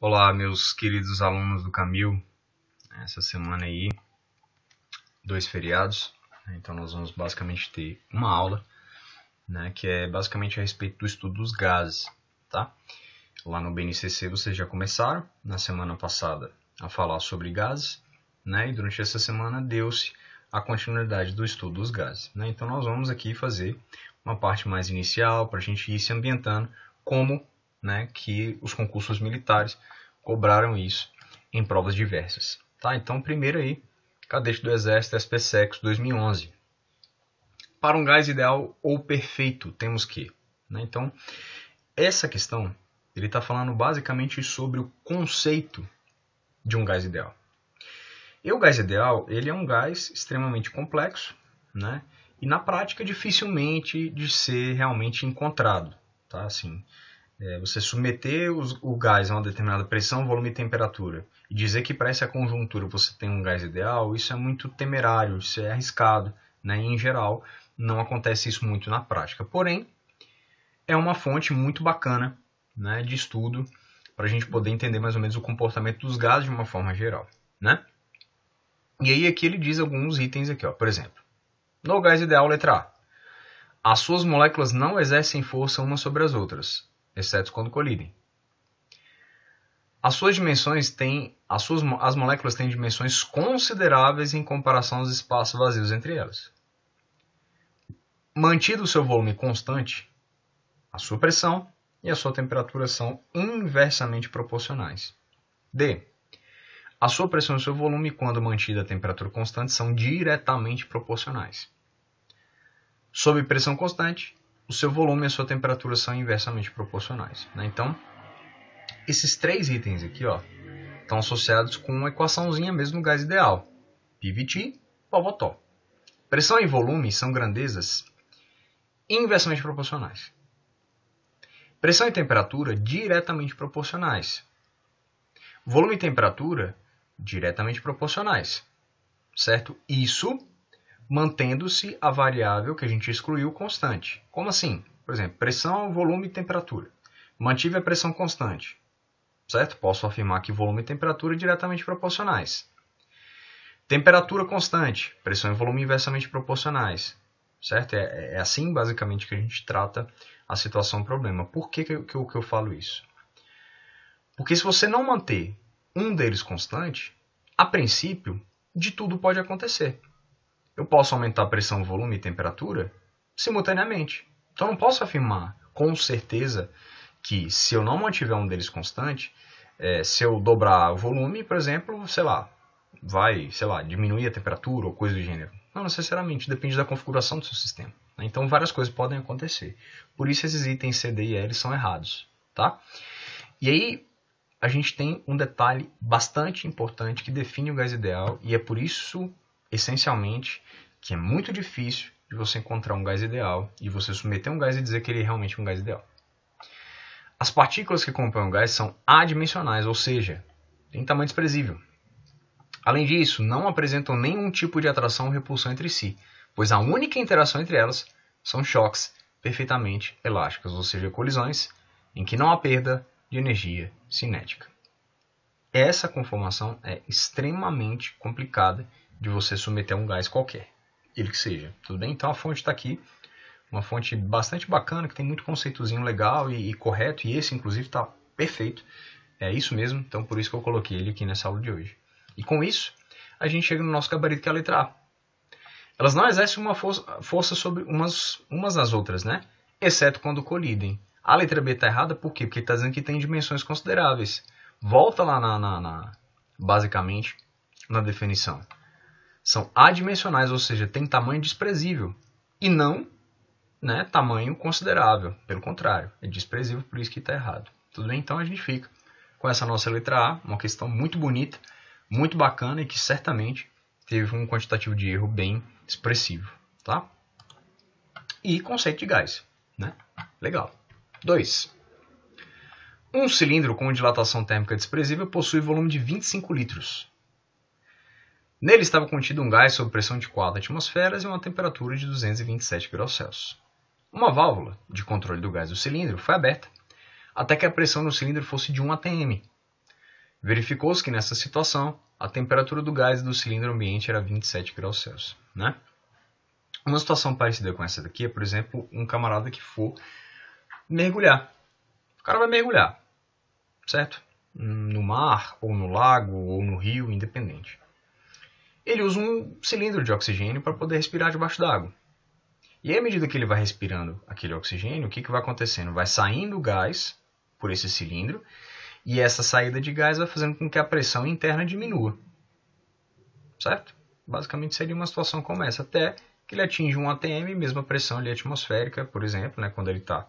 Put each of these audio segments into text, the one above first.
Olá, meus queridos alunos do Camil. Essa semana aí, 2 feriados, né? Então nós vamos basicamente ter uma aula, né, que é basicamente a respeito do estudo dos gases, tá? Lá no BNCC vocês já começaram, na semana passada, a falar sobre gases, né? E durante essa semana deu-se a continuidade do estudo dos gases, né? Então nós vamos aqui fazer uma parte mais inicial para a gente ir se ambientando como, né, que os concursos militares cobraram isso em provas diversas. Tá? Então, primeiro aí, cadete do Exército SPSEX 2011. Para um gás ideal ou perfeito, temos que. Né? Então, essa questão, ele está falando basicamente sobre o conceito de um gás ideal. E o gás ideal, ele é um gás extremamente complexo, né? E na prática dificilmente de ser realmente encontrado, tá? Assim, você submeter o gás a uma determinada pressão, volume e temperatura e dizer que para essa conjuntura você tem um gás ideal, isso é muito temerário, isso é arriscado, né? E, em geral, não acontece isso muito na prática. Porém, é uma fonte muito bacana, né, de estudo para a gente poder entender mais ou menos o comportamento dos gases de uma forma geral, né? E aí aqui ele diz alguns itens aqui, ó. Por exemplo, no gás ideal, letra A, as suas moléculas não exercem força umas sobre as outras, exceto quando colidem. As moléculas têm dimensões consideráveis em comparação aos espaços vazios entre elas. Mantido o seu volume constante, a sua pressão e a sua temperatura são inversamente proporcionais. D. A sua pressão e o seu volume, quando mantida a temperatura constante, são diretamente proporcionais. Sob pressão constante, o seu volume e a sua temperatura são inversamente proporcionais. Então, esses 3 itens aqui, ó, estão associados com uma equaçãozinha mesmo no gás ideal. PVT, Pavotó. Pressão e volume são grandezas inversamente proporcionais. Pressão e temperatura diretamente proporcionais. Volume e temperatura diretamente proporcionais. Certo? Isso mantendo-se a variável que a gente excluiu constante. Como assim? Por exemplo, pressão, volume e temperatura. Mantive a pressão constante. Certo? Posso afirmar que volume e temperatura diretamente proporcionais. Temperatura constante, pressão e volume inversamente proporcionais. Certo? É assim, basicamente, que a gente trata a situação problema. Por que eu falo isso? Porque se você não manter um deles constante, a princípio, de tudo pode acontecer. Eu posso aumentar a pressão, volume e temperatura simultaneamente. Então, eu não posso afirmar com certeza que se eu não mantiver um deles constante, se eu dobrar o volume, por exemplo, vai diminuir a temperatura ou coisa do gênero. Não necessariamente, depende da configuração do seu sistema. Então, várias coisas podem acontecer. Por isso, esses itens C, D e L são errados. Tá? E aí, a gente tem um detalhe bastante importante que define o gás ideal, e é por isso, essencialmente, que é muito difícil de você encontrar um gás ideal e você submeter um gás e dizer que ele é realmente um gás ideal. As partículas que compõem o gás são adimensionais, ou seja, têm tamanho desprezível. Além disso, não apresentam nenhum tipo de atração ou repulsão entre si, pois a única interação entre elas são choques perfeitamente elásticos, ou seja, colisões em que não há perda de energia cinética. Essa conformação é extremamente complicada de você submeter a um gás qualquer, ele que seja. Tudo bem? Então a fonte está aqui, uma fonte bastante bacana, que tem muito conceitozinho legal e correto, e esse inclusive está perfeito. É isso mesmo, então por isso que eu coloquei ele aqui nessa aula de hoje. E com isso, a gente chega no nosso gabarito, que é a letra A. Elas não exercem uma força sobre umas nas outras, né? Exceto quando colidem. A letra B está errada por quê? Porque está dizendo que tem dimensões consideráveis. Volta lá basicamente na definição. São adimensionais, ou seja, tem tamanho desprezível. E não, né, tamanho considerável. Pelo contrário, é desprezível, por isso que está errado. Tudo bem? Então a gente fica com essa nossa letra A, uma questão muito bonita, muito bacana e que certamente teve um quantitativo de erro bem expressivo. Tá? E conceito de gás. Né? Legal. 2. Um cilindro com dilatação térmica desprezível possui volume de 25 litros. Nele estava contido um gás sob pressão de 4 atmosferas e uma temperatura de 227 graus Celsius. Uma válvula de controle do gás do cilindro foi aberta até que a pressão no cilindro fosse de 1 atm. Verificou-se que nessa situação a temperatura do gás do cilindro ambiente era 27 graus Celsius, né? Uma situação parecida com essa daqui é, por exemplo, um camarada que for mergulhar. O cara vai mergulhar, certo? No mar, ou no lago, ou no rio, independente. Ele usa um cilindro de oxigênio para poder respirar debaixo d'água. E aí, à medida que ele vai respirando aquele oxigênio, o que vai acontecendo? Vai saindo gás por esse cilindro, e essa saída de gás vai fazendo com que a pressão interna diminua. Certo? Basicamente seria uma situação como essa, até que ele atinge um ATM, mesma pressão ali atmosférica, por exemplo, né, quando ele está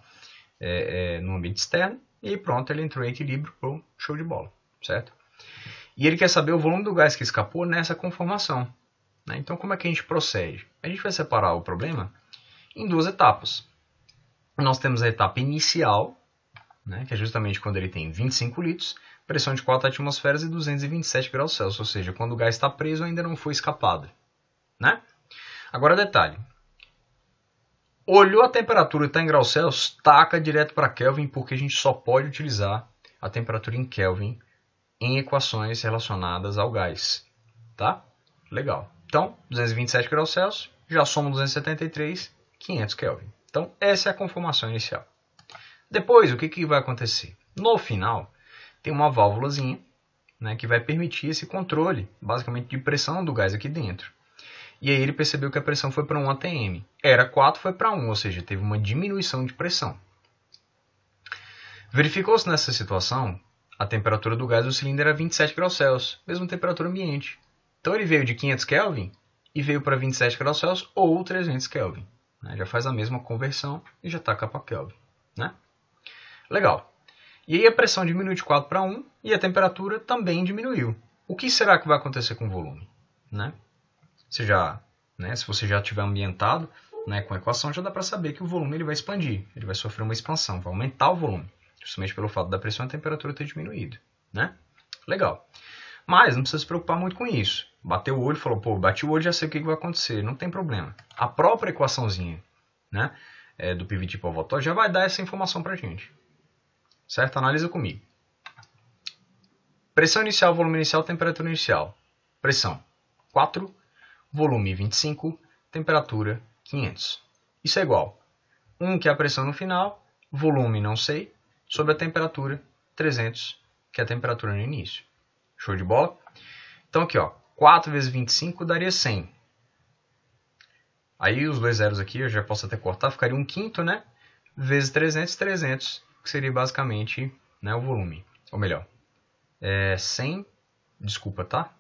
no ambiente externo, e pronto, ele entrou em equilíbrio, show de bola, certo? E ele quer saber o volume do gás que escapou nessa conformação. Né? Então, como é que a gente procede? A gente vai separar o problema em duas etapas. Nós temos a etapa inicial, né, que é justamente quando ele tem 25 litros, pressão de 4 atmosferas e 227 graus Celsius, ou seja, quando o gás está preso ainda não foi escapado. Né? Agora, detalhe. Olhou a temperatura e está em graus Celsius, taca direto para Kelvin, porque a gente só pode utilizar a temperatura em Kelvin em equações relacionadas ao gás. Tá? Legal. Então, 227 graus Celsius, já soma 273, 500 Kelvin. Então, essa é a conformação inicial. Depois, o que vai acontecer? No final, tem uma válvulazinha, né, que vai permitir esse controle, basicamente, de pressão do gás aqui dentro. E aí ele percebeu que a pressão foi para 1 atm. Era 4, foi para 1, ou seja, teve uma diminuição de pressão. Verificou-se nessa situação, a temperatura do gás do cilindro era 27 graus Celsius, mesma temperatura ambiente. Então ele veio de 500 Kelvin e veio para 27 graus Celsius ou 300 Kelvin. Né? Já faz a mesma conversão e já está cá para Kelvin. Né? Legal. E aí a pressão diminuiu de 4 para 1 e a temperatura também diminuiu. O que será que vai acontecer com o volume? Né? Se você já tiver ambientado, né, com a equação, já dá para saber que o volume ele vai expandir, ele vai sofrer uma expansão, vai aumentar o volume, justamente pelo fato da pressão e a temperatura ter diminuído. Né? Legal. Mas não precisa se preocupar muito com isso. Bateu o olho e falou, pô, bati o olho e já sei o que vai acontecer. Não tem problema. A própria equaçãozinha, né, do pivot Povoltov já vai dar essa informação para a gente. Certo? Analisa comigo. Pressão inicial, volume inicial, temperatura inicial. Pressão 4, volume 25, temperatura 500. Isso é igual. 1, que é a pressão no final, volume não sei, sobre a temperatura 300, que é a temperatura no início. Show de bola? Então aqui, ó, 4 vezes 25 daria 100. Aí os dois zeros aqui eu já posso até cortar, ficaria 1/5, né? Vezes 300, 300, que seria basicamente, né, o volume. Ou melhor, 100, desculpa, tá?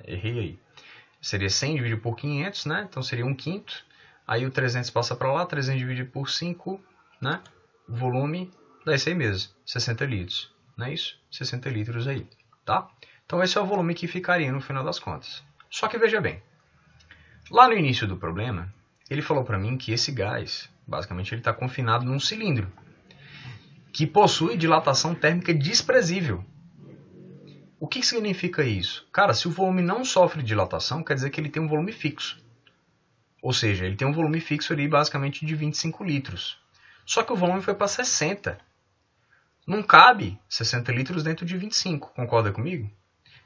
Errei aí. Seria 100 dividido por 500, né? Então seria 1/5. Aí o 300 passa para lá, 300 dividido por 5, né? O volume dá isso aí mesmo, 60 litros. Não é isso? 60 litros aí, tá? Então esse é o volume que ficaria no final das contas. Só que veja bem, lá no início do problema, ele falou para mim que esse gás, basicamente, ele está confinado num cilindro que possui dilatação térmica desprezível. O que significa isso? Cara, se o volume não sofre dilatação, quer dizer que ele tem um volume fixo. Ou seja, ele tem um volume fixo ali basicamente de 25 litros. Só que o volume foi para 60. Não cabe 60 litros dentro de 25, concorda comigo?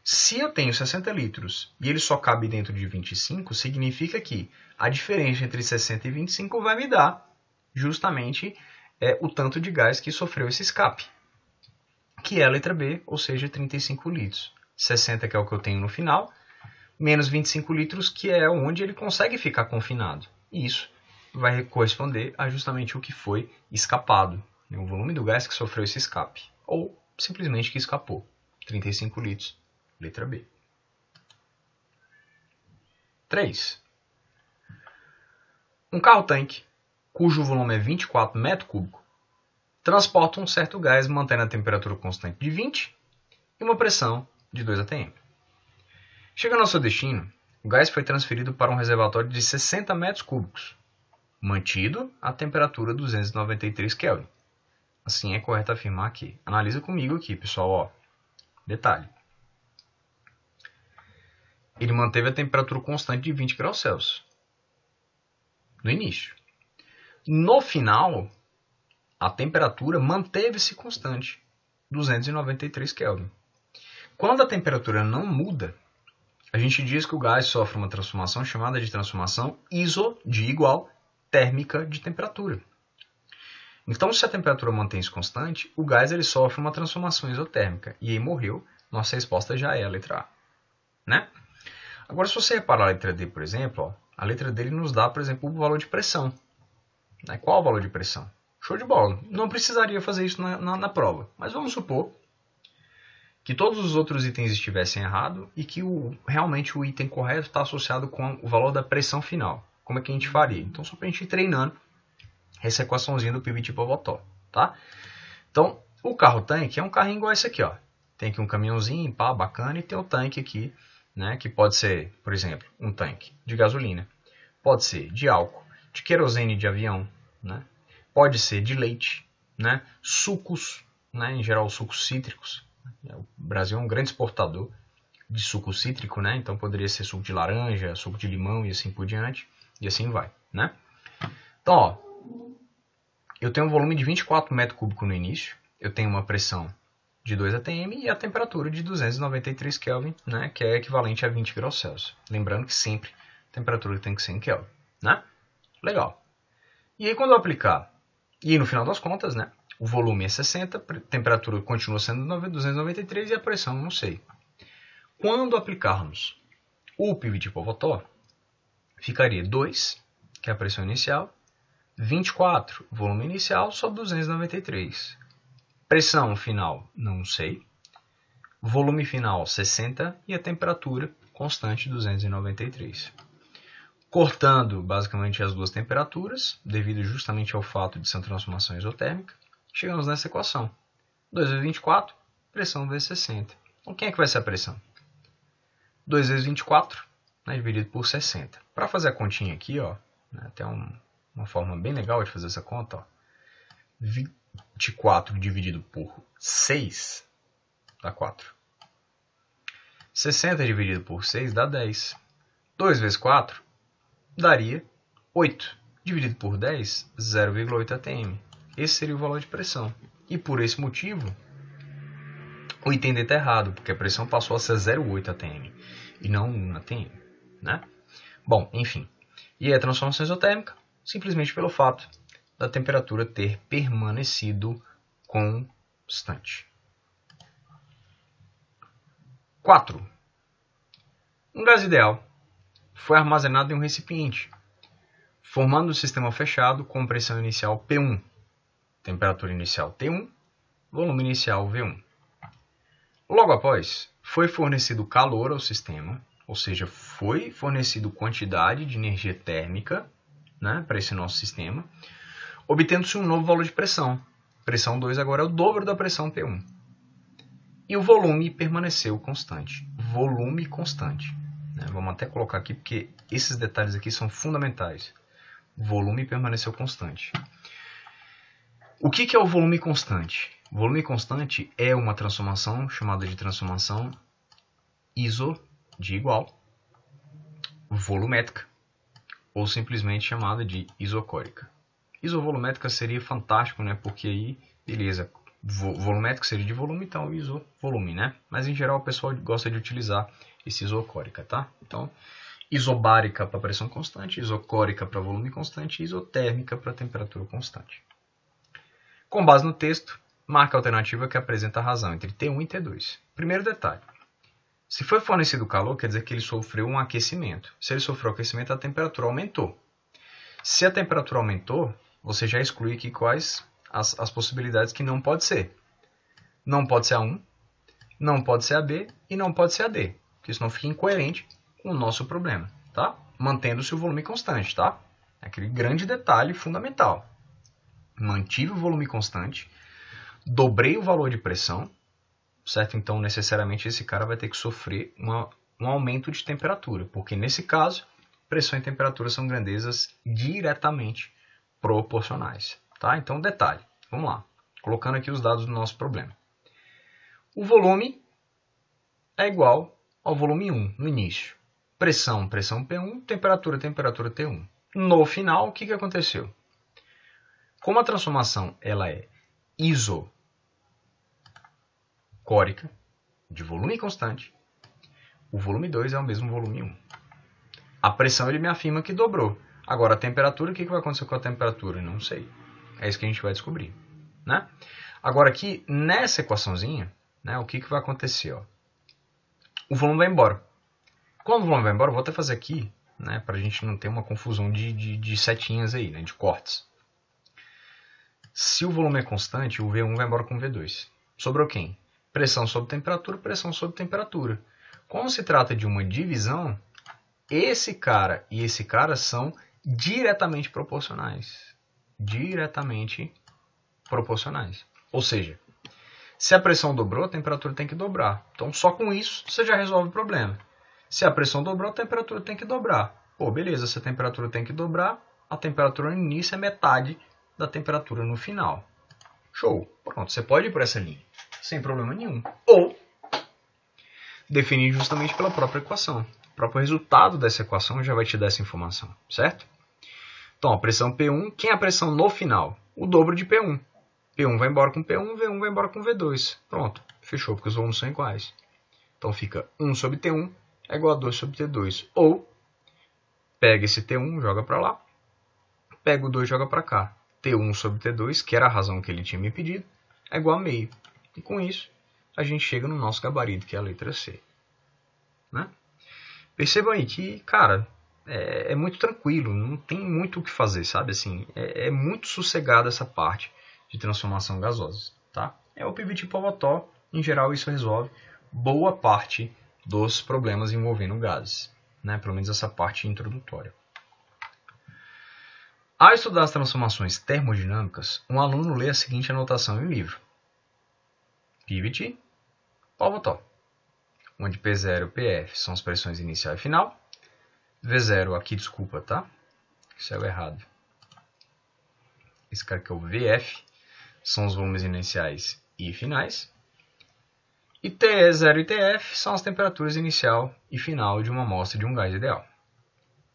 Se eu tenho 60 litros e ele só cabe dentro de 25, significa que a diferença entre 60 e 25 vai me dar justamente o tanto de gás que sofreu esse escape, que é a letra B, ou seja, 35 litros. 60 que é o que eu tenho no final, menos 25 litros, que é onde ele consegue ficar confinado. E isso vai corresponder a justamente o que foi escapado, o volume do gás que sofreu esse escape, ou simplesmente que escapou, 35 litros, letra B. 3. Um carro-tanque, cujo volume é 24 metros cúbicos, transporta um certo gás mantendo a temperatura constante de 20 e uma pressão de 2 atm. Chegando ao seu destino, o gás foi transferido para um reservatório de 60 metros cúbicos, mantido a temperatura 293 Kelvin. Assim é correto afirmar aqui. Analisa comigo aqui, pessoal. Ó. Detalhe. Ele manteve a temperatura constante de 20 graus Celsius no início. No final, a temperatura manteve-se constante, 293 Kelvin. Quando a temperatura não muda, a gente diz que o gás sofre uma transformação chamada de transformação iso, de igual, térmica de temperatura. Então, se a temperatura mantém-se constante, o gás ele sofre uma transformação isotérmica. E aí morreu, nossa resposta já é a letra A. Né? Agora, se você reparar a letra D, por exemplo, ó, a letra D nos dá, por exemplo, o valor de pressão. Né? Qual o valor de pressão? Show de bola. Não precisaria fazer isso na prova. Mas vamos supor que todos os outros itens estivessem errados e que realmente o item correto está associado com o valor da pressão final. Como é que a gente faria? Então, só para a gente ir treinando essa equaçãozinha do pivot Pivotal, tá? Então, o carro-tanque é um carrinho igual esse aqui, ó. Tem aqui um caminhãozinho, pá, bacana, e tem o tanque aqui, né? Que pode ser, por exemplo, um tanque de gasolina. Pode ser de álcool, de querosene de avião, né? Pode ser de leite, né? Sucos, né? Em geral, sucos cítricos. O Brasil é um grande exportador de suco cítrico, né? Então poderia ser suco de laranja, suco de limão e assim por diante. E assim vai, né? Então, ó, eu tenho um volume de 24 metros cúbicos no início. Eu tenho uma pressão de 2 atm e a temperatura de 293 Kelvin, né? Que é equivalente a 20 graus Celsius. Lembrando que sempre a temperatura tem que ser em Kelvin, né? Legal. E aí quando eu aplicar, e no final das contas, né? O volume é 60, a temperatura continua sendo 293 e a pressão não sei. Quando aplicarmos o pivot Pivotal, ficaria 2, que é a pressão inicial, 24, volume inicial, sobre 293. Pressão final, não sei. Volume final, 60 e a temperatura constante, 293. Cortando basicamente as duas temperaturas, devido justamente ao fato de ser uma transformação isotérmica, chegamos nessa equação. 2 vezes 24, pressão vezes 60. Então, quem é que vai ser a pressão? 2 vezes 24, né, dividido por 60. Para fazer a continha aqui, ó, né, até uma forma bem legal de fazer essa conta, ó, 24 dividido por 6 dá 4. 60 dividido por 6 dá 10. 2 vezes 4 daria 8. Dividido por 10, 0,8 atm. Esse seria o valor de pressão. E por esse motivo, o item D está errado, porque a pressão passou a ser 0,8 atm e não 1 atm. Né? Bom, enfim. E a transformação isotérmica, simplesmente pelo fato da temperatura ter permanecido constante. 4. Um gás ideal foi armazenado em um recipiente, formando um sistema fechado com pressão inicial P1, temperatura inicial T1, volume inicial V1. Logo após, foi fornecido calor ao sistema, ou seja, foi fornecido quantidade de energia térmica, né, para esse nosso sistema, obtendo-se um novo valor de pressão. Pressão 2 agora é o dobro da pressão P1. E o volume permaneceu constante. Volume constante. Vamos até colocar aqui, porque esses detalhes aqui são fundamentais. Volume permaneceu constante. O que é o volume constante? O volume constante é uma transformação chamada de transformação iso, de igual, volumétrica, ou simplesmente chamada de isocórica. Isovolumétrica seria fantástico, né? Porque aí, beleza, volumétrica seria de volume, então isovolume, né? Mas em geral o pessoal gosta de utilizar esse isocórica, tá? Então, isobárica para pressão constante, isocórica para volume constante, isotérmica para temperatura constante. Com base no texto, marca a alternativa que apresenta a razão entre T1 e T2. Primeiro detalhe. Se foi fornecido calor, quer dizer que ele sofreu um aquecimento. Se ele sofreu aquecimento, a temperatura aumentou. Se a temperatura aumentou, você já exclui aqui quais as possibilidades que não pode ser. Não pode ser A1, não pode ser AB e não pode ser AD, porque senão fica incoerente com o nosso problema, tá? Mantendo-se o volume constante, tá? Aquele grande detalhe fundamental. Mantive o volume constante, dobrei o valor de pressão, certo? Então, necessariamente, esse cara vai ter que sofrer um aumento de temperatura, porque nesse caso, pressão e temperatura são grandezas diretamente proporcionais, tá? Então, detalhe, vamos lá, colocando aqui os dados do nosso problema. O volume é igual ao volume 1 no início. Pressão, pressão P1, temperatura, temperatura T1. No final, o que aconteceu? Como a transformação ela é isocórica, de volume constante, o volume 2 é o mesmo volume 1. A pressão ele me afirma que dobrou. Agora a temperatura, o que vai acontecer com a temperatura? Não sei. É isso que a gente vai descobrir. Né? Agora aqui, nessa equaçãozinha, né, o que vai acontecer? Ó? O volume vai embora. Quando o volume vai embora, eu vou até fazer aqui, né, para a gente não ter uma confusão de setinhas aí, né, de cortes. Se o volume é constante, o V1 vai embora com o V2. Sobrou quem? Pressão sobre temperatura, pressão sobre temperatura. Quando se trata de uma divisão, esse cara e esse cara são diretamente proporcionais. Diretamente proporcionais. Ou seja, se a pressão dobrou, a temperatura tem que dobrar. Então, só com isso, você já resolve o problema. Se a pressão dobrou, a temperatura tem que dobrar. Pô, beleza, se a temperatura tem que dobrar, a temperatura no início é metade da temperatura no final. Show! Pronto, você pode ir por essa linha, sem problema nenhum. Ou definir justamente pela própria equação. O próprio resultado dessa equação já vai te dar essa informação, certo? Então, a pressão P1, quem é a pressão no final? O dobro de P1. P1 vai embora com P1, V1 vai embora com V2. Pronto, fechou, porque os volumes são iguais. Então fica 1 sobre T1 é igual a 2 sobre T2. Ou, pega esse T1, joga para lá, pega o 2 e joga para cá. T1 sobre T2, que era a razão que ele tinha me pedido, é igual a meio. E com isso, a gente chega no nosso gabarito, que é a letra C. Né? Percebam aí que, cara, é muito tranquilo, não tem muito o que fazer, sabe? Assim, é muito sossegada essa parte de transformação gasosa. Tá? É o pivot Power-Torr, em geral isso resolve boa parte dos problemas envolvendo gases, né? Pelo menos essa parte introdutória. Ao estudar as transformações termodinâmicas, um aluno lê a seguinte anotação em um livro. Pivot Power-Torr, onde P0 e PF são as pressões inicial e final. V0 aqui, desculpa, tá? Isso é o errado. Esse cara aqui é o VF, são os volumes iniciais e finais. E T0 e TF são as temperaturas inicial e final de uma amostra de um gás ideal.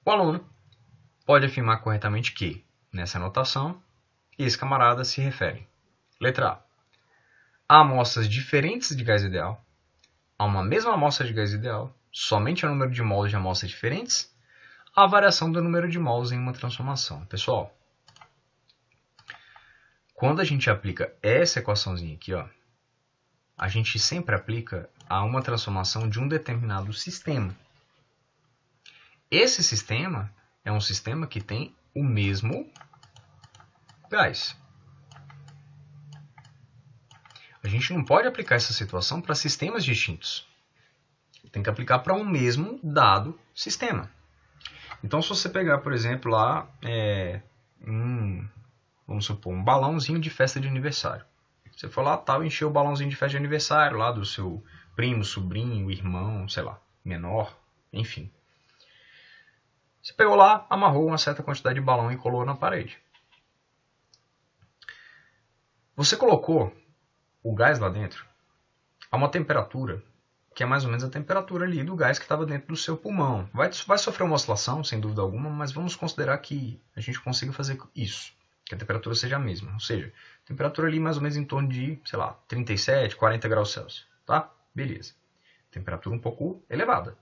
O aluno pode afirmar corretamente que, nessa anotação, esse camarada se refere. Letra A. A amostras diferentes de gás ideal, a uma mesma amostra de gás ideal, somente o número de mols de amostras diferentes, a variação do número de mols em uma transformação. Pessoal, quando a gente aplica essa equaçãozinha aqui, ó, a gente sempre aplica a uma transformação de um determinado sistema. Esse sistema é um sistema que tem o mesmo gás. A gente não pode aplicar essa situação para sistemas distintos. Tem que aplicar para um mesmo dado sistema. Então, se você pegar, por exemplo, lá, vamos supor, um balãozinho de festa de aniversário. Você for lá, tal, encheu o balãozinho de festa de aniversário lá do seu primo, sobrinho, irmão, sei lá, menor, enfim. Você pegou lá, amarrou uma certa quantidade de balão e colou na parede. Você colocou o gás lá dentro a uma temperatura que é mais ou menos a temperatura ali do gás que estava dentro do seu pulmão. Vai sofrer uma oscilação, sem dúvida alguma, mas vamos considerar que a gente consiga fazer isso, que a temperatura seja a mesma. Ou seja, temperatura ali mais ou menos em torno de, sei lá, 37, 40 graus Celsius. Tá? Beleza. Temperatura um pouco elevada.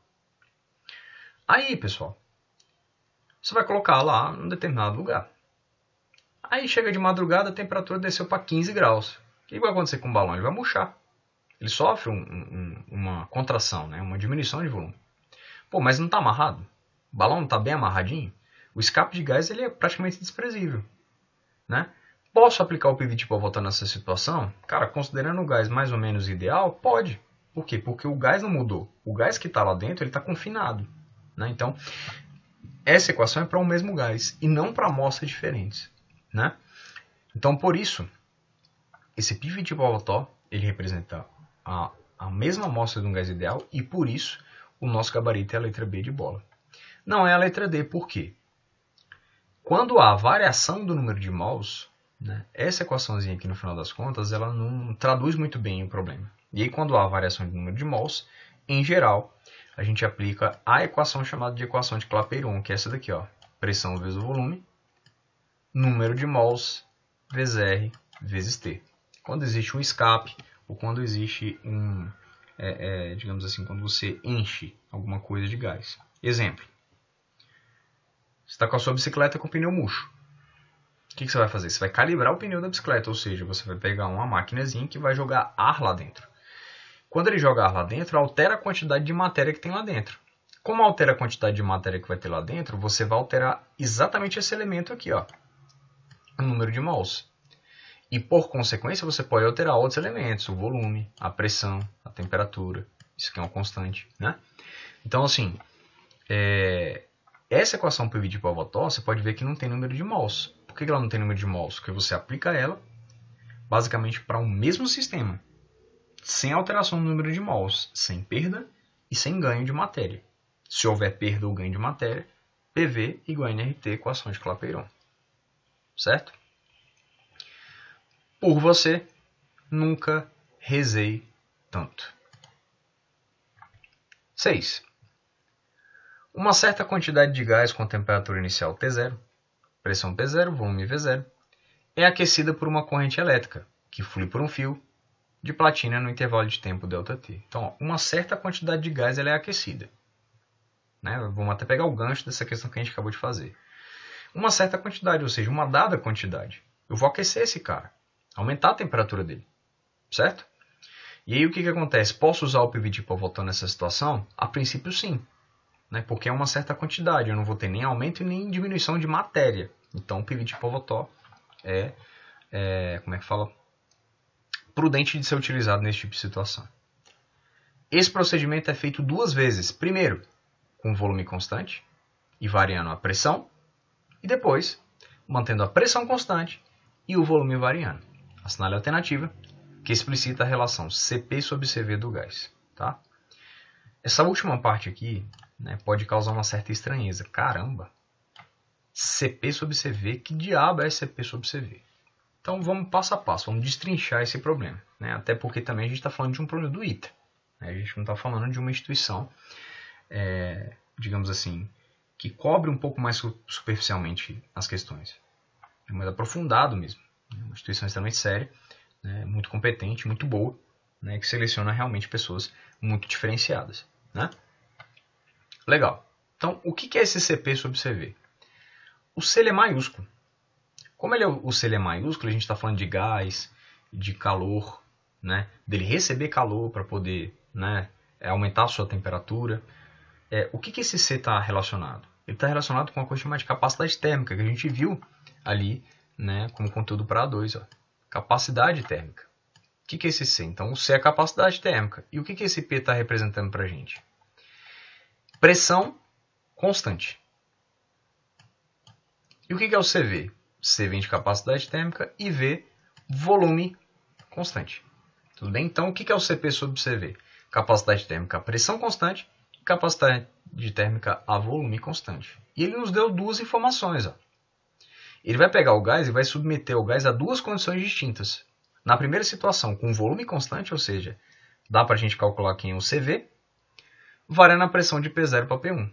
Aí, pessoal, você vai colocar lá em um determinado lugar. Aí chega de madrugada, a temperatura desceu para 15 graus. O que vai acontecer com o balão? Ele vai murchar. Ele sofre uma contração, né? Uma diminuição de volume. Pô, mas não está amarrado? O balão não está bem amarradinho? O escape de gás ele é praticamente desprezível. Né? Posso aplicar o pivot Power-Torr nessa situação? Cara, considerando o gás mais ou menos ideal, pode. Por quê? Porque o gás não mudou. O gás que está lá dentro está confinado. Né? Então, essa equação é para o mesmo gás e não para amostras diferentes. Né? Então, por isso, esse pivot Power-Torr ele representa a mesma amostra de um gás ideal e, por isso, o nosso gabarito é a letra B de bola. Não é a letra D, por quê? Quando há variação do número de mols, né, essa equaçãozinha aqui, no final das contas, ela não traduz muito bem o problema. E aí, quando há variação de número de mols, em geral, a gente aplica a equação chamada de equação de Clapeyron, que é essa daqui, ó, pressão vezes o volume, número de mols vezes R vezes T. Quando existe um escape, ou quando existe digamos assim, quando você enche alguma coisa de gás. Exemplo. Você está com a sua bicicleta com o pneu murcho. O que você vai fazer? Você vai calibrar o pneu da bicicleta, ou seja, você vai pegar uma maquinazinha que vai jogar ar lá dentro. Quando ele joga ar lá dentro, altera a quantidade de matéria que tem lá dentro. Como altera a quantidade de matéria que vai ter lá dentro, você vai alterar exatamente esse elemento aqui, ó, o número de mols. E por consequência, você pode alterar outros elementos, o volume, a pressão, a temperatura. Isso aqui é uma constante, né? Então, assim, essa equação PV de Pavotó, você pode ver que não tem número de mols. Por que ela não tem número de mols? Porque você aplica ela, basicamente, para o mesmo sistema, sem alteração no número de mols, sem perda e sem ganho de matéria. Se houver perda ou ganho de matéria, PV igual a nRT, equação de Clapeyron. Certo? Por você, nunca rezei tanto. 6. Uma certa quantidade de gás com temperatura inicial T0, pressão P0, volume V0, é aquecida por uma corrente elétrica, que flui por um fio de platina no intervalo de tempo ΔT. Então, ó, uma certa quantidade de gás ela é aquecida. Né? Vamos até pegar o gancho dessa questão que a gente acabou de fazer. Uma certa quantidade, ou seja, uma dada quantidade. Eu vou aquecer esse cara, aumentar a temperatura dele, certo? E aí o que acontece? Posso usar o PV de Pavotó nessa situação? A princípio sim, né? Porque é uma certa quantidade, eu não vou ter nem aumento e nem diminuição de matéria. Então o PV de Pavotó como é que fala? Prudente de ser utilizado nesse tipo de situação. Esse procedimento é feito duas vezes. Primeiro, com volume constante e variando a pressão, e depois, mantendo a pressão constante e o volume variando. Assinale a alternativa, que explicita a relação Cp sobre Cv do gás. Tá? Essa última parte aqui, né, pode causar uma certa estranheza. Caramba! Cp sobre Cv? Que diabo é Cp sobre Cv? Então vamos passo a passo, vamos destrinchar esse problema. Né? Até porque também a gente está falando de um problema do ITA. Né? A gente não está falando de uma instituição, digamos assim, que cobre um pouco mais superficialmente as questões. É mais aprofundado mesmo. Uma instituição extremamente séria, né? Muito competente, muito boa, né? Que seleciona realmente pessoas muito diferenciadas. Né? Legal. Então, o que é esse Cp sobre Cv? O C é maiúsculo. Como o C é maiúsculo, a gente está falando de gás, de calor, né? Dele receber calor para poder, né, aumentar a sua temperatura. O que esse C está relacionado? Ele está relacionado com uma coisa chamada de capacidade térmica, que a gente viu ali, né, como conteúdo para A2. Ó. Capacidade térmica. O que é esse C? Então, o C é a capacidade térmica. E o que esse P está representando para a gente? Pressão constante. E o que é o CV? C vem de capacidade térmica e V, volume constante. Tudo bem? Então, o que é o Cp sobre Cv? Capacidade térmica a pressão constante e capacidade térmica a volume constante. E ele nos deu duas informações. Ó. Ele vai pegar o gás e vai submeter o gás a duas condições distintas. Na primeira situação, com volume constante, ou seja, dá para a gente calcular quem é o Cv, variando a pressão de P0 para P1.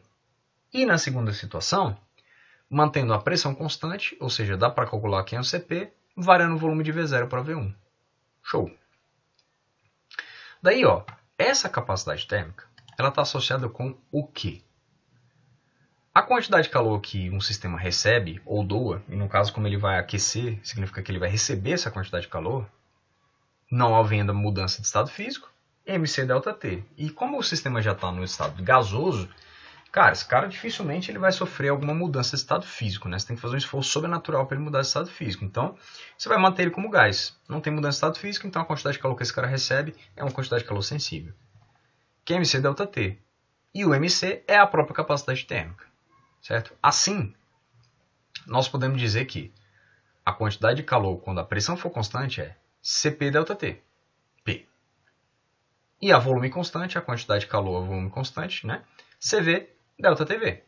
E na segunda situação, mantendo a pressão constante, ou seja, dá para calcular quem é o Cp, variando o volume de V0 para V1. Show! Daí, ó, essa capacidade térmica, ela está associada com o quê? A quantidade de calor que um sistema recebe ou doa, e no caso como ele vai aquecer, significa que ele vai receber essa quantidade de calor, não havendo mudança de estado físico, mc ΔT. E como o sistema já está no estado gasoso, cara, esse cara dificilmente ele vai sofrer alguma mudança de estado físico, né? Você tem que fazer um esforço sobrenatural para ele mudar de estado físico. Então, você vai manter ele como gás. Não tem mudança de estado físico, então a quantidade de calor que esse cara recebe é uma quantidade de calor sensível. Que é mc ΔT. E o mc é a própria capacidade térmica. Certo? Assim, nós podemos dizer que a quantidade de calor quando a pressão for constante é Cp ΔT. P. E a volume constante, a quantidade de calor a volume constante, né? CV ΔTV.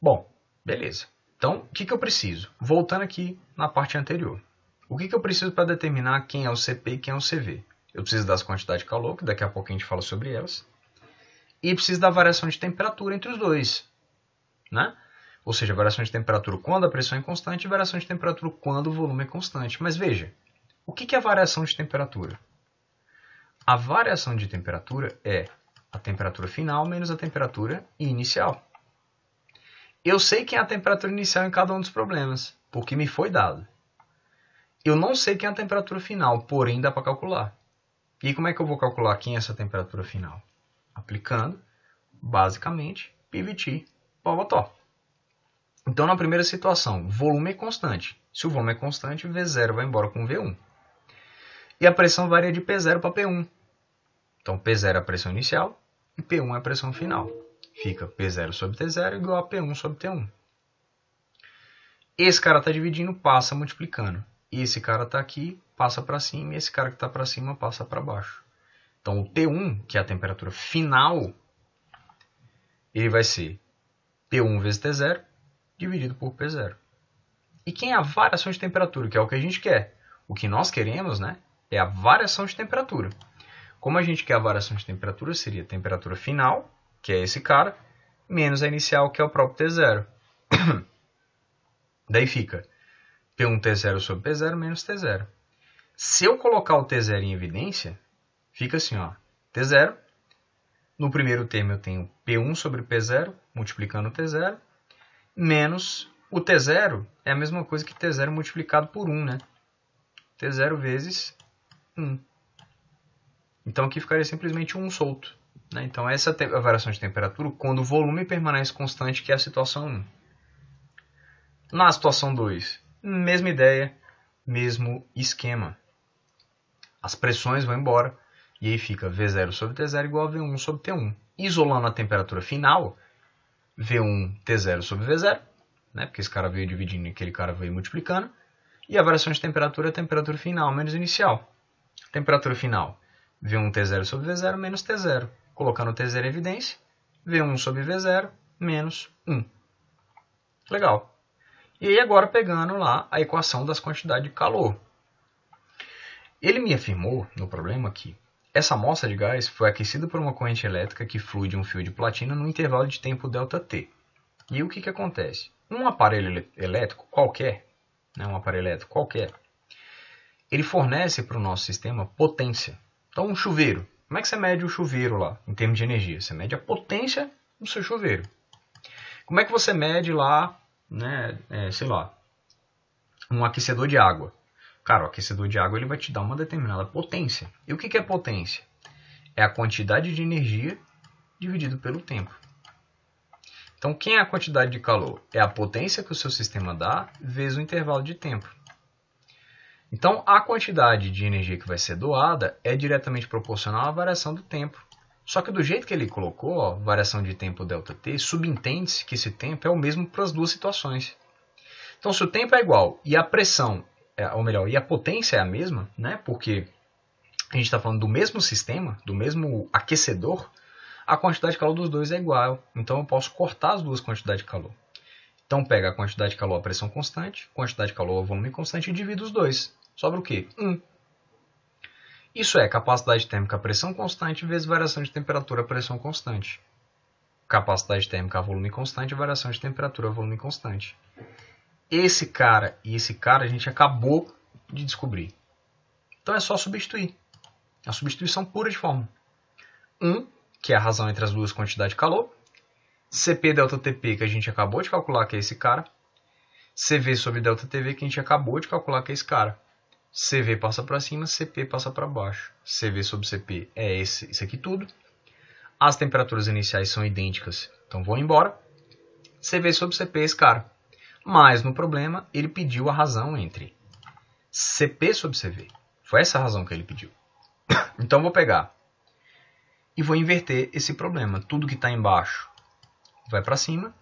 Bom, beleza. Então, o que eu preciso? Voltando aqui na parte anterior. O que eu preciso para determinar quem é o Cp e quem é o Cv? Eu preciso das quantidades de calor, que daqui a pouco a gente fala sobre elas. E preciso da variação de temperatura entre os dois. Né? Ou seja, variação de temperatura quando a pressão é constante e variação de temperatura quando o volume é constante. Mas veja, o que é a variação de temperatura? A variação de temperatura é a temperatura final menos a temperatura inicial. Eu sei quem é a temperatura inicial em cada um dos problemas, porque me foi dado. Eu não sei quem é a temperatura final, porém dá para calcular. E como é que eu vou calcular quem é essa temperatura final? Aplicando, basicamente, PVT Power-Torque. Então, na primeira situação, volume é constante. Se o volume é constante, V0 vai embora com V1. E a pressão varia de P0 para P1. Então, P0 é a pressão inicial e P1 é a pressão final. Fica P0 sobre T0 igual a P1 sobre T1. Esse cara está dividindo, passa multiplicando. E esse cara está aqui, passa para cima, e esse cara que está para cima passa para baixo. Então, o T1, que é a temperatura final, ele vai ser P1 vezes T0 dividido por P0. E quem é a variação de temperatura, que é o que a gente quer? O que nós queremos, né, é a variação de temperatura. Como a gente quer a variação de temperatura, seria a temperatura final, que é esse cara, menos a inicial, que é o próprio T0. Daí fica P1T0 sobre P0 menos T0. Se eu colocar o T0 em evidência, fica assim, ó, T0. No primeiro termo eu tenho P1 sobre P0, multiplicando o T0, menos o T0 é a mesma coisa que T0 multiplicado por 1, né? T0 vezes 1. Então aqui ficaria simplesmente 1 solto. Né? Então essa é a variação de temperatura quando o volume permanece constante, que é a situação 1. Na situação 2, mesma ideia, mesmo esquema. As pressões vão embora e aí fica V0 sobre T0 igual a V1 sobre T1. Isolando a temperatura final, V1 T0 sobre V0, né? Porque esse cara veio dividindo e aquele cara veio multiplicando. E a variação de temperatura é a temperatura final menos inicial. Temperatura final, V1 T0 sobre V0 menos T0. Colocando o T0 em evidência, V1 sobre V0 menos 1. Legal. E aí agora pegando lá a equação das quantidades de calor. Ele me afirmou no problema que essa amostra de gás foi aquecida por uma corrente elétrica que flui de um fio de platina no intervalo de tempo ΔT. E o que acontece? Um aparelho elétrico qualquer, né, ele fornece para o nosso sistema potência. Então um chuveiro, como é que você mede o chuveiro lá em termos de energia? Você mede a potência do seu chuveiro. Como é que você mede lá, né, um aquecedor de água? Cara, o aquecedor de água ele vai te dar uma determinada potência. E o que é potência? É a quantidade de energia dividido pelo tempo. Então, quem é a quantidade de calor? É a potência que o seu sistema dá vezes o intervalo de tempo. Então, a quantidade de energia que vai ser doada é diretamente proporcional à variação do tempo. Só que do jeito que ele colocou, ó, variação de tempo ΔT, subentende-se que esse tempo é o mesmo para as duas situações. Então, se o tempo é igual e a pressão, ou melhor, e a potência é a mesma, né? Porque a gente está falando do mesmo sistema, do mesmo aquecedor, a quantidade de calor dos dois é igual. Então, eu posso cortar as duas quantidades de calor. Então, pega a quantidade de calor a pressão constante, quantidade de calor a volume constante e divide os dois. Sobra o quê? 1. Isso é capacidade térmica a pressão constante vezes variação de temperatura a pressão constante. Capacidade térmica a volume constante, variação de temperatura a volume constante. Esse cara e esse cara a gente acabou de descobrir. Então é só substituir. A substituição pura de fórmula. 1, que é a razão entre as duas quantidades de calor. Cp ΔTP, que a gente acabou de calcular, que é esse cara. CV sobre ΔTV, que a gente acabou de calcular, que é esse cara. CV passa para cima, Cp passa para baixo. CV sobre Cp é isso aqui tudo. As temperaturas iniciais são idênticas, então vão embora. CV sobre Cp é esse cara. Mas no problema, ele pediu a razão entre Cp sobre Cv. Foi essa a razão que ele pediu. Então vou pegar e vou inverter esse problema. Tudo que está embaixo vai para cima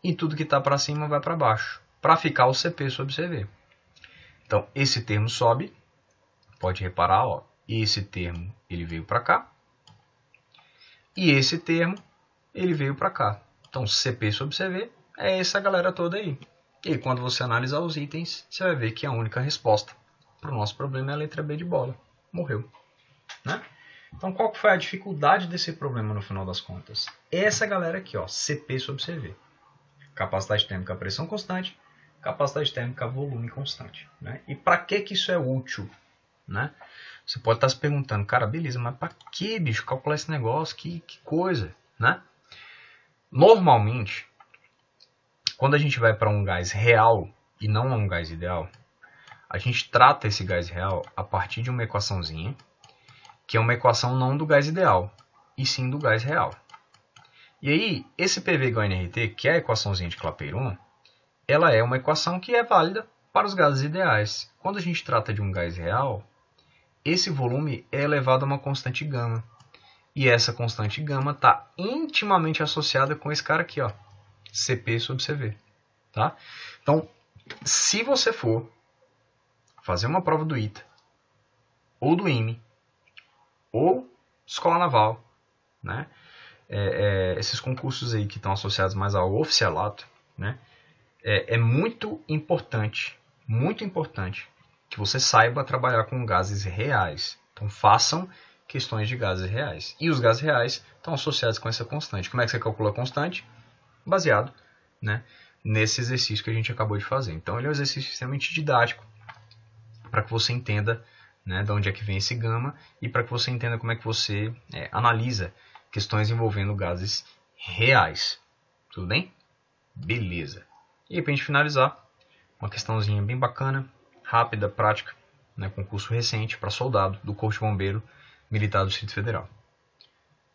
e tudo que está para cima vai para baixo. Para ficar o Cp sobre Cv. Então, esse termo sobe, pode reparar, ó, esse termo ele veio para cá, e esse termo ele veio para cá. Então, Cp sobre Cv é essa galera toda aí. E aí, quando você analisar os itens, você vai ver que a única resposta para o nosso problema é a letra B de bola. Morreu. Né? Então, qual que foi a dificuldade desse problema no final das contas? Essa galera aqui, ó, Cp sobre Cv. Capacidade térmica a pressão constante, capacidade térmica a volume constante. Né? E para que isso é útil? Né? Você pode estar se perguntando, cara, beleza, mas para que, bicho, calcular esse negócio? Que coisa, né? Normalmente, quando a gente vai para um gás real e não a um gás ideal, a gente trata esse gás real a partir de uma equaçãozinha, que é uma equação não do gás ideal, e sim do gás real. E aí, esse PV igual a nRT, que é a equaçãozinha de Clapeyron, ela é uma equação que é válida para os gases ideais. Quando a gente trata de um gás real, esse volume é elevado a uma constante gama. E essa constante gama está intimamente associada com esse cara aqui, ó, Cp sobre Cv. Tá? Então, se você for fazer uma prova do ITA, ou do IME, ou Escola Naval, né? Esses concursos aí que estão associados mais ao oficialato, né? É muito importante que você saiba trabalhar com gases reais. Então façam questões de gases reais. E os gases reais estão associados com essa constante. Como é que você calcula a constante? Baseado, né, nesse exercício que a gente acabou de fazer. Então ele é um exercício extremamente didático para que você entenda, né, de onde é que vem esse gama e para que você entenda como é que você analisa questões envolvendo gases reais. Tudo bem? Beleza. E aí, para a gente finalizar, uma questãozinha bem bacana, rápida, prática, né, concurso recente para soldado do Corpo de Bombeiro Militar do Distrito Federal.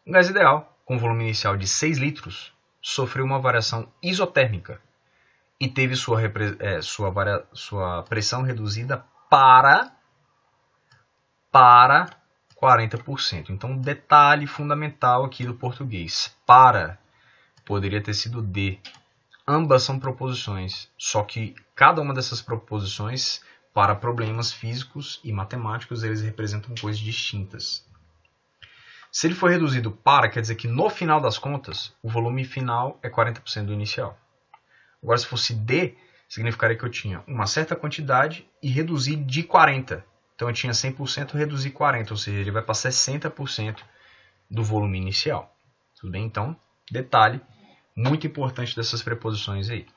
Um gás ideal, com volume inicial de 6 litros, sofreu uma variação isotérmica e teve sua pressão reduzida para 40%. Então, detalhe fundamental aqui do português. Para poderia ter sido de. Ambas são proposições, só que cada uma dessas proposições, para problemas físicos e matemáticos, eles representam coisas distintas. Se ele for reduzido para, quer dizer que no final das contas, o volume final é 40% do inicial. Agora, se fosse de, significaria que eu tinha uma certa quantidade e reduzir de 40%. Então, eu tinha 100%, reduzir 40%, ou seja, ele vai para 60% do volume inicial. Tudo bem? Então, detalhe muito importante dessas preposições aí.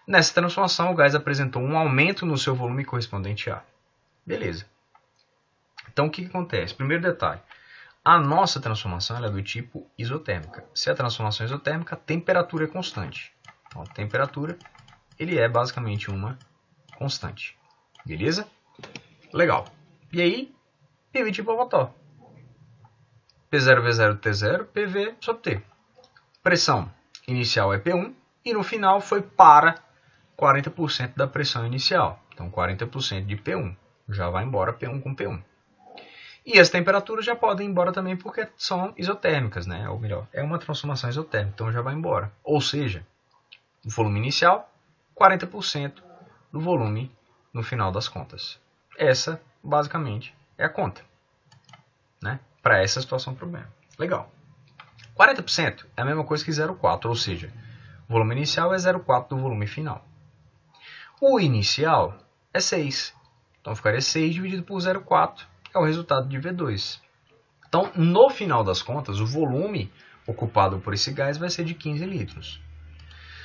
Nessa transformação, o gás apresentou um aumento no seu volume correspondente a. Beleza. Então, o que acontece? Primeiro detalhe. A nossa transformação ela é do tipo isotérmica. Se a transformação é isotérmica, a temperatura é constante. Então, a temperatura ele é basicamente uma constante. Beleza? Legal. E aí, PV tipo Avogadro. P0V0T0, PV sobre T. Pressão inicial é P1 e no final foi para 40% da pressão inicial. Então 40% de P1 já vai embora P1 com P1. E as temperaturas já podem ir embora também porque são isotérmicas, né? Ou melhor, é uma transformação isotérmica, então já vai embora. Ou seja, o volume inicial, 40% do volume no final das contas. Essa, basicamente, é a conta, né? Para essa situação do problema. Legal. 40% é a mesma coisa que 0,4, ou seja, o volume inicial é 0,4 do volume final. O inicial é 6. Então ficaria 6 dividido por 0,4, é o resultado de V2. Então, no final das contas, o volume ocupado por esse gás vai ser de 15 litros.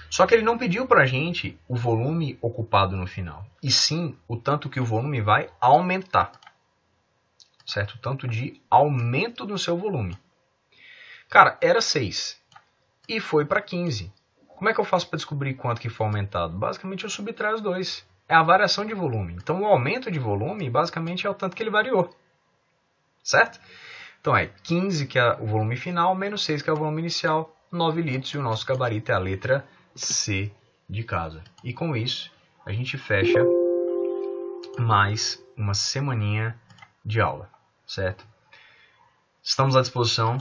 Só que ele não pediu para a gente o volume ocupado no final, e sim o tanto que o volume vai aumentar. Certo? O tanto de aumento do seu volume. Cara, era 6 e foi para 15. Como é que eu faço para descobrir quanto que foi aumentado? Basicamente eu subtraio os dois. É a variação de volume. Então o aumento de volume basicamente é o tanto que ele variou. Certo? Então é 15 que é o volume final, menos 6 que é o volume inicial, 9 litros e o nosso gabarito é a letra C de casa. E com isso a gente fecha mais uma semaninha de aula. Certo? Estamos à disposição.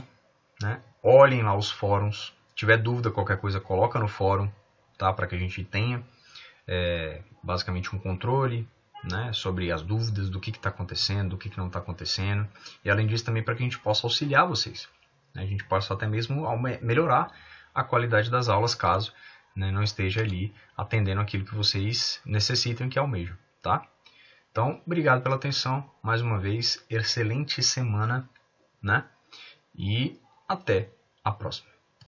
Né? Olhem lá os fóruns. Se tiver dúvida, qualquer coisa, coloca no fórum, tá? Para que a gente tenha basicamente um controle, né? Sobre as dúvidas do que está acontecendo, do que não está acontecendo. E além disso também para que a gente possa auxiliar vocês. Né? A gente possa até mesmo melhorar a qualidade das aulas caso, né, não esteja ali atendendo aquilo que vocês necessitam e que almejam. Tá? Então, obrigado pela atenção. Mais uma vez, excelente semana, né? E até a próxima.